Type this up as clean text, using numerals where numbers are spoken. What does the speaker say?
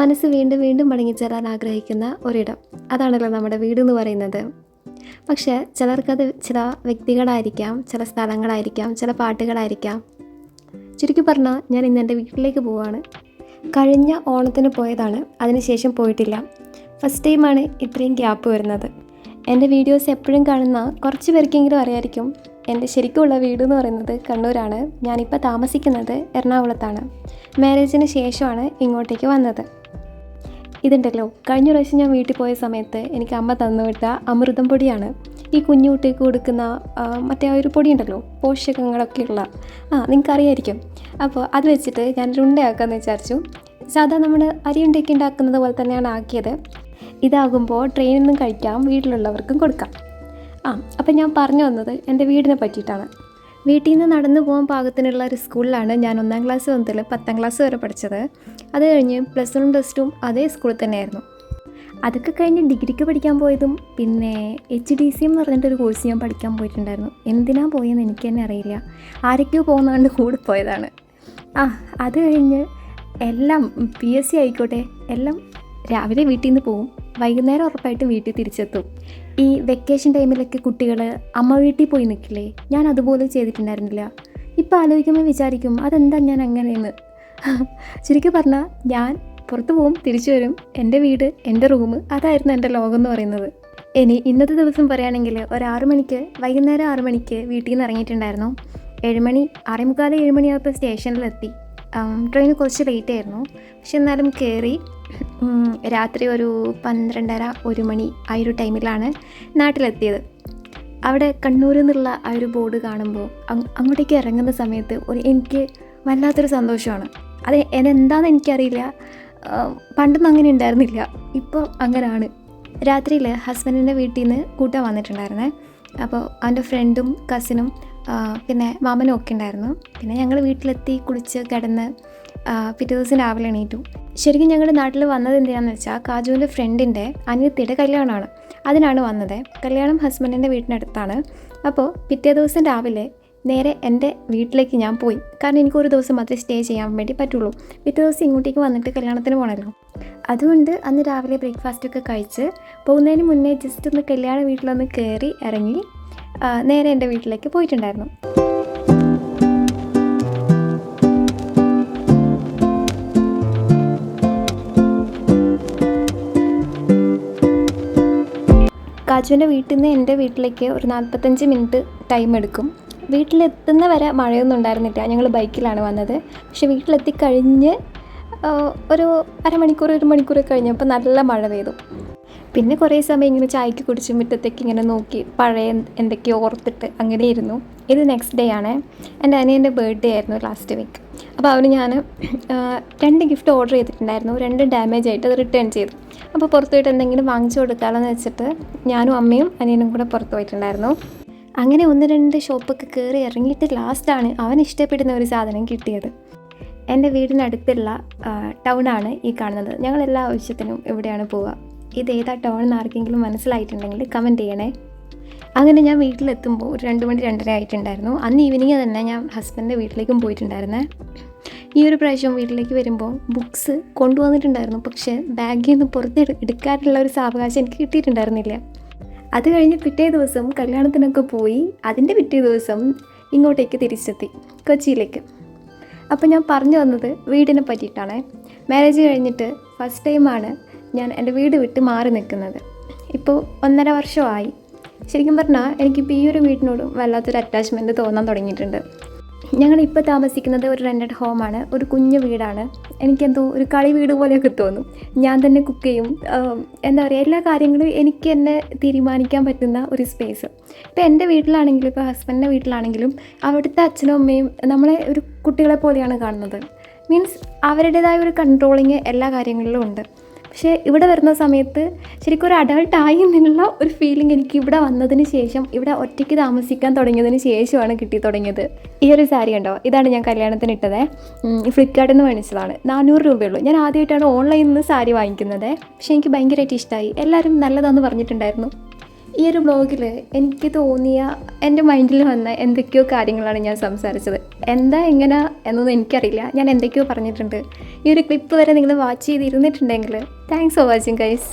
മനസ്സ് വീണ്ടും വീണ്ടും മടങ്ങിച്ചേരാൻ ആഗ്രഹിക്കുന്ന ഒരിടം. അതാണല്ലോ നമ്മുടെ വീടെന്ന് പറയുന്നത്. പക്ഷേ ചിലർക്കത് ചില വ്യക്തികളായിരിക്കാം, ചില സ്ഥലങ്ങളായിരിക്കാം, ചില പാട്ടുകളായിരിക്കാം. ചുരുക്കി പറഞ്ഞാൽ ഞാൻ ഇന്ന് എൻ്റെ വീട്ടിലേക്ക് പോവുകയാണ്. കഴിഞ്ഞ ഓണത്തിന് പോയതാണ്, അതിനുശേഷം പോയിട്ടില്ല. ഫസ്റ്റ് ടൈമാണ് ഇത്രയും ഗ്യാപ്പ് വരുന്നത്. എൻ്റെ വീഡിയോസ് എപ്പോഴും കാണുന്ന കുറച്ച് പേർക്കെങ്കിലും അറിയായിരിക്കും, എൻ്റെ ശരിക്കുമുള്ള വീട് എന്ന് പറയുന്നത് കണ്ണൂരാണ്. ഞാനിപ്പോൾ താമസിക്കുന്നത് എറണാകുളത്താണ്. മാരേജിന് ശേഷമാണ് ഇങ്ങോട്ടേക്ക് വന്നത്. ഇതുണ്ടല്ലോ, കഴിഞ്ഞ പ്രാവശ്യം ഞാൻ വീട്ടിൽ പോയ സമയത്ത് എനിക്ക് അമ്മ തന്നുവിട്ട അമൃതം പൊടിയാണ്. ഈ കുഞ്ഞു കുട്ടിക്ക് കൊടുക്കുന്ന മറ്റേ ആ ഒരു പൊടിയുണ്ടല്ലോ, പോഷകങ്ങളൊക്കെയുള്ള, നിങ്ങൾക്കറിയായിരിക്കും. അപ്പോൾ അത് വെച്ചിട്ട് ഞാനൊരു ഉണ്ടയാക്കാമെന്ന് വിചാരിച്ചു. സാധാരണ നമ്മൾ അരിയുണ്ടയൊക്കെ ഉണ്ടാക്കുന്നത് പോലെ തന്നെയാണ് ആക്കിയത്. ഇതാകുമ്പോൾ ട്രെയിനിൽ നിന്നും കഴിക്കാം, വീട്ടിലുള്ളവർക്കും കൊടുക്കാം. അപ്പം ഞാൻ പറഞ്ഞു വന്നത് എൻ്റെ വീടിനെ പറ്റിയിട്ടാണ്. വീട്ടിൽ നിന്ന് നടന്നു പോകാൻ പാകത്തിനുള്ള ഒരു സ്കൂളിലാണ് ഞാൻ 1ാം ക്ലാസ് മുതൽ 10ാം ക്ലാസ് വരെ പഠിച്ചത്. അത് കഴിഞ്ഞ് +1 +2 അതേ സ്കൂളിൽ തന്നെയായിരുന്നു. അതൊക്കെ കഴിഞ്ഞ് ഡിഗ്രിക്ക് പഠിക്കാൻ പോയതും പിന്നെ HDCM എന്ന് പറഞ്ഞിട്ടൊരു കോഴ്സ് ഞാൻ പഠിക്കാൻ പോയിട്ടുണ്ടായിരുന്നു. എന്തിനാണ് പോയെന്ന് എനിക്ക് തന്നെ അറിയില്ല. ആരൊക്കെയോ പോകുന്നതുകൊണ്ട് കൂടെ പോയതാണ്. അത് കഴിഞ്ഞ് എല്ലാം PSC ആയിക്കോട്ടെ, എല്ലാം രാവിലെ വീട്ടിൽ നിന്ന് പോവും, വൈകുന്നേരം ഉറപ്പായിട്ട് വീട്ടിൽ തിരിച്ചെത്തും. ഈ വെക്കേഷൻ ടൈമിലൊക്കെ കുട്ടികൾ അമ്മ വീട്ടിൽ പോയി നിൽക്കില്ലേ, ഞാൻ അതുപോലെ ചെയ്തിട്ടുണ്ടായിരുന്നില്ല. ഇപ്പോൾ ആലോചിക്കുമ്പോൾ വിചാരിക്കും അതെന്താ ഞാൻ അങ്ങനെയെന്ന്. ചുരുക്കി പറഞ്ഞാൽ ഞാൻ പുറത്ത് പോവും, തിരിച്ചു വരും, എൻ്റെ വീട്, എൻ്റെ റൂം, അതായിരുന്നു എൻ്റെ ലോകം എന്ന് പറയുന്നത്. ഇനി ഇന്നത്തെ ദിവസം പറയുകയാണെങ്കിൽ ഒരു 6 മണിക്ക്, വൈകുന്നേരം 6 മണിക്ക് വീട്ടിൽ നിന്ന് ഇറങ്ങിയിട്ടുണ്ടായിരുന്നു. 7 മണി, 6:45, 7 മണിയായപ്പോൾ സ്റ്റേഷനിലെത്തി. ട്രെയിൻ കുറച്ച് ലേറ്റ് ആയിരുന്നു, പക്ഷെ എന്നാലും കയറി. രാത്രി ഒരു 12:30, 1 മണി ആ ഒരു ടൈമിലാണ് നാട്ടിലെത്തിയത്. അവിടെ കണ്ണൂർ എന്നുള്ള ആ ഒരു ബോർഡ് കാണുമ്പോൾ അങ്ങോട്ടേക്ക് ഇറങ്ങുന്ന സമയത്ത് എനിക്ക് വല്ലാത്തൊരു സന്തോഷമാണ്. അത് എന്താണെന്ന് എനിക്കറിയില്ല, പണ്ടൊന്നും അങ്ങനെ ഉണ്ടായിരുന്നില്ല, ഇപ്പോൾ അങ്ങനെയാണ്. രാത്രിയിൽ ഹസ്ബൻഡിൻ്റെ വീട്ടിൽ നിന്ന് കൂട്ടാൻ വന്നിട്ടുണ്ടായിരുന്നേ. അപ്പോൾ അവൻ്റെ ഫ്രണ്ടും കസിനും പിന്നെ മാമനും ഒക്കെ ഉണ്ടായിരുന്നു. പിന്നെ ഞങ്ങൾ വീട്ടിലെത്തി, കുളിച്ച് കിടന്ന് പിറ്റേ ദിവസം രാവിലെ എണീറ്റു. ശരിക്കും ഞങ്ങളുടെ നാട്ടിൽ വന്നത് എന്തിനാണെന്ന് വെച്ചാൽ കാജുവിൻ്റെ ഫ്രണ്ടിൻ്റെ അനിയത്തിയുടെ കല്യാണമാണ്. അതിനാണ് വന്നത്. കല്യാണം ഹസ്ബൻഡിൻ്റെ വീട്ടിനടുത്താണ്. അപ്പോൾ പിറ്റേ ദിവസം രാവിലെ നേരെ എൻ്റെ വീട്ടിലേക്ക് ഞാൻ പോയി. കാരണം എനിക്കൊരു ദിവസം മാത്രമേ സ്റ്റേ ചെയ്യാൻ വേണ്ടി പറ്റുള്ളൂ. പിറ്റേ ദിവസം ഇങ്ങോട്ടേക്ക് വന്നിട്ട് കല്യാണത്തിന് പോകണമല്ലോ. അതുകൊണ്ട് അന്ന് രാവിലെ ബ്രേക്ക്ഫാസ്റ്റൊക്കെ കഴിച്ച് പോകുന്നതിന് മുന്നേ ജസ്റ്റ് ഒന്ന് കല്യാണ വീട്ടിലൊന്ന് കയറി ഇറങ്ങി നേരെ എൻ്റെ വീട്ടിലേക്ക് പോയിട്ടുണ്ടായിരുന്നു. കാജുവിൻ്റെ വീട്ടിൽ നിന്ന് എൻ്റെ വീട്ടിലേക്ക് ഒരു 45 മിനിറ്റ് ടൈം എടുക്കും. വീട്ടിലെത്തുന്ന വരെ മഴയൊന്നും ഉണ്ടായിരുന്നില്ല, ഞങ്ങൾ ബൈക്കിലാണ് വന്നത്. പക്ഷെ വീട്ടിലെത്തിക്കഴിഞ്ഞ് ഒരു അരമണിക്കൂർ, 1 മണിക്കൂർ കഴിഞ്ഞപ്പോൾ നല്ല മഴ പെയ്തു. പിന്നെ കുറേ സമയം ഇങ്ങനെ ചായക്ക് കുടിച്ച് മുറ്റത്തേക്ക് ഇങ്ങനെ നോക്കി പഴയ എന്തൊക്കെയോ ഓർത്തിട്ട് അങ്ങനെ ഇരുന്നു. ഇത് നെക്സ്റ്റ് ഡേ ആണ്. എൻ്റെ അനിയൻ്റെ ബർത്ത്ഡേ ആയിരുന്നു ലാസ്റ്റ് വീക്ക്. അപ്പോൾ അവന് ഞാൻ 2 ഗിഫ്റ്റ് ഓർഡർ ചെയ്തിട്ടുണ്ടായിരുന്നു. 2 ഡാമേജ് ആയിട്ട് അത് റിട്ടേൺ ചെയ്തു. അപ്പോൾ പുറത്ത് പോയിട്ട് എന്തെങ്കിലും വാങ്ങിച്ചു കൊടുക്കാമെന്ന് വെച്ചിട്ട് ഞാനും അമ്മയും അനിയനും കൂടെ പുറത്ത് പോയിട്ടുണ്ടായിരുന്നു. അങ്ങനെ 1-2 ഷോപ്പൊക്കെ കയറി ഇറങ്ങിയിട്ട് ലാസ്റ്റാണ് അവൻ ഇഷ്ടപ്പെടുന്ന ഒരു സാധനം കിട്ടിയത്. എൻ്റെ വീടിനടുത്തുള്ള ടൗണാണ് ഈ കാണുന്നത്. ഞങ്ങളെല്ലാ ആവശ്യത്തിനും ഇവിടെയാണ് പോവുക. ഇതേതാ ടൗൺ എന്ന് ആർക്കെങ്കിലും മനസ്സിലായിട്ടുണ്ടെങ്കിൽ കമൻറ്റ് ചെയ്യണേ. അങ്ങനെ ഞാൻ വീട്ടിലെത്തുമ്പോൾ ഒരു 2 മണി 2:30 ആയിട്ടുണ്ടായിരുന്നു. അന്ന് ഈവനിങ് തന്നെ ഞാൻ ഹസ്ബൻഡിൻ്റെ വീട്ടിലേക്കും പോയിട്ടുണ്ടായിരുന്നേ. ഈ ഒരു പ്രാവശ്യം വീട്ടിലേക്ക് വരുമ്പോൾ ബുക്സ് കൊണ്ടുവന്നിട്ടുണ്ടായിരുന്നു, പക്ഷേ ബാഗിൽ നിന്ന് പുറത്ത് എടുക്കാനുള്ള ഒരു സാവകാശം എനിക്ക് കിട്ടിയിട്ടുണ്ടായിരുന്നില്ല. അത് കഴിഞ്ഞ് പിറ്റേ ദിവസം കല്യാണത്തിനൊക്കെ പോയി, അതിൻ്റെ പിറ്റേ ദിവസം ഇങ്ങോട്ടേക്ക് തിരിച്ചെത്തി, കൊച്ചിയിലേക്ക്. അപ്പോൾ ഞാൻ പറഞ്ഞു വന്നത് വീടിനെ പറ്റിയിട്ടാണ്. മാരേജ് കഴിഞ്ഞിട്ട് ഫസ്റ്റ് ടൈമാണ് ഞാൻ എൻ്റെ വീട് വിട്ട് മാറി നിൽക്കുന്നത്. ഇപ്പോൾ 1.5 വർഷമായി. ശരിക്കും പറഞ്ഞാൽ എനിക്കിപ്പോൾ ഈ ഒരു വീടിനോട് വല്ലാത്തൊരു അറ്റാച്ച്മെൻറ്റ് തോന്നാൻ തുടങ്ങിയിട്ടുണ്ട്. ഞങ്ങളിപ്പോൾ താമസിക്കുന്നത് ഒരു റെൻറ്റഡ് ഹോമാണ്, ഒരു കുഞ്ഞു വീടാണ്. എനിക്കെന്തോ ഒരു കളി വീട് പോലെയൊക്കെ തോന്നും. ഞാൻ തന്നെ കുക്ക് ചെയ്യും, എന്താ പറയുക, എല്ലാ കാര്യങ്ങളും എനിക്ക് തന്നെ തീരുമാനിക്കാൻ പറ്റുന്ന ഒരു സ്പേസ്. ഇപ്പോൾ എൻ്റെ വീട്ടിലാണെങ്കിലും, ഇപ്പോൾ ഹസ്ബൻഡിൻ്റെ വീട്ടിലാണെങ്കിലും അവിടുത്തെ അച്ഛനും അമ്മയും നമ്മളെ ഒരു കുട്ടികളെ പോലെയാണ് കാണുന്നത്. മീൻസ് അവരുടേതായ ഒരു കൺട്രോളിങ് എല്ലാ കാര്യങ്ങളിലും ഉണ്ട്. പക്ഷേ ഇവിടെ വരുന്ന സമയത്ത് ശരിക്കും ഒരു അഡൾട്ടായി എന്നുള്ള ഒരു ഫീലിംഗ് എനിക്ക് ഇവിടെ വന്നതിന് ശേഷം, ഇവിടെ ഒറ്റയ്ക്ക് താമസിക്കാൻ തുടങ്ങിയതിന് ശേഷമാണ് കിട്ടി തുടങ്ങിയത്. ഈ ഒരു സാരി ഉണ്ടോ, ഇതാണ് ഞാൻ കല്യാണത്തിന് ഇട്ടത്. ഫ്ലിപ്കാർട്ടിൽ നിന്ന് മേടിച്ചതാണ്. 400 രൂപയുള്ളൂ. ഞാൻ ആദ്യമായിട്ടാണ് ഓൺലൈനിൽ നിന്ന് സാരി വാങ്ങിക്കുന്നത്. പക്ഷേ എനിക്ക് ഭയങ്കരമായിട്ട് ഇഷ്ടമായി. എല്ലാവരും നല്ലതാണെന്ന് പറഞ്ഞിട്ടുണ്ടായിരുന്നു. ഈ ഒരു വ്ളോഗിൽ എനിക്ക് തോന്നിയ എൻ്റെ മൈൻഡിൽ വന്ന എന്തൊക്കെയോ കാര്യങ്ങളാണ് ഞാൻ സംസാരിച്ചത്. എന്താ എങ്ങനെ എന്നൊന്നും എനിക്കറിയില്ല. ഞാൻ എന്തൊക്കെയോ പറഞ്ഞിട്ടുണ്ട്. ഈ ഒരു ക്ലിപ്പ് വരെ നിങ്ങൾ വാച്ച് ചെയ്തിരുന്നിട്ടുണ്ടെങ്കിൽ താങ്ക്സ് ഫോർ വാച്ചിങ് ഗൈസ്.